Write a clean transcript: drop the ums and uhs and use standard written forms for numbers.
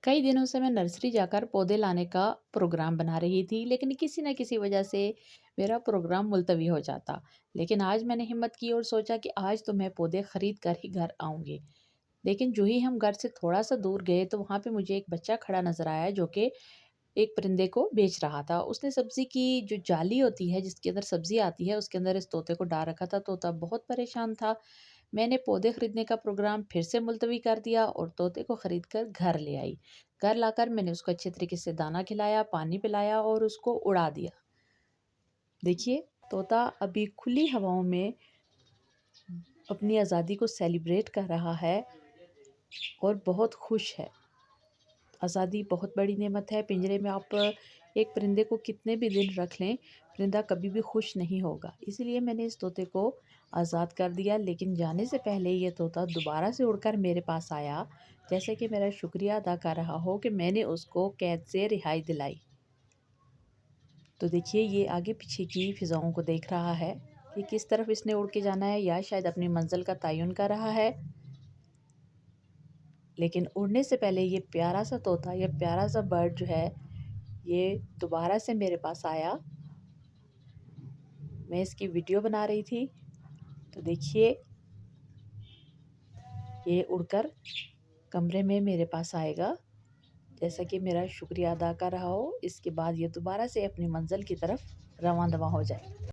कई दिनों से मैं नर्सरी जाकर पौधे लाने का प्रोग्राम बना रही थी, लेकिन किसी न किसी वजह से मेरा प्रोग्राम मुलतवी हो जाता। लेकिन आज मैंने हिम्मत की और सोचा कि आज तो मैं पौधे खरीद कर ही घर आऊँगी। लेकिन जो ही हम घर से थोड़ा-सा दूर गए, तो वहाँ पे मुझे एक बच्चा खड़ा नज़र आया, जो कि एक परिंदे को बेच रहा था। उसने सब्ज़ी की जो जाली होती है, जिसके अंदर सब्ज़ी आती है, उसके अंदर इस तोते को डाल रखा था। तोता बहुत परेशान था। मैंने पौधे खरीदने का प्रोग्राम फिर से मुलतवी कर दिया और तोते को खरीद कर घर ले आई। घर लाकर मैंने उसको अच्छे तरीके से दाना खिलाया, पानी पिलाया और उसको उड़ा दिया। देखिए, तोता अभी खुली हवाओं में अपनी आज़ादी को सेलिब्रेट कर रहा है और बहुत खुश है। आज़ादी बहुत बड़ी नेमत है। पिंजरे में आप एक परिंदे को कितने भी दिन रख लें, परिंदा कभी भी खुश नहीं होगा। इसीलिए मैंने इस तोते को आज़ाद कर दिया, लेकिन जाने से पहले ये तोता दोबारा से उड़कर मेरे पास आया, जैसे कि मेरा शुक्रिया अदा कर रहा हो कि मैंने उसको कैद से रिहाई दिलाई। तो देखिए, ये आगे-पीछे की फ़िज़ाओं को देख रहा है कि किस तरफ इसने उड़ के जाना है, या शायद अपनी मंज़िल का तयन कर रहा है। लेकिन उड़ने से पहले ये प्यारा-सा तोता, ये प्यारा-सा बर्ड जो है, ये दोबारा से मेरे पास आया। मैं इसकी वीडियो बना रही थी, तो देखिए, ये उड़कर कमरे में मेरे पास आएगा, जैसा कि मेरा शुक्रिया अदा कर रहा हो। इसके बाद ये दोबारा से अपनी मंज़िल की तरफ रवां-दवां हो जाए।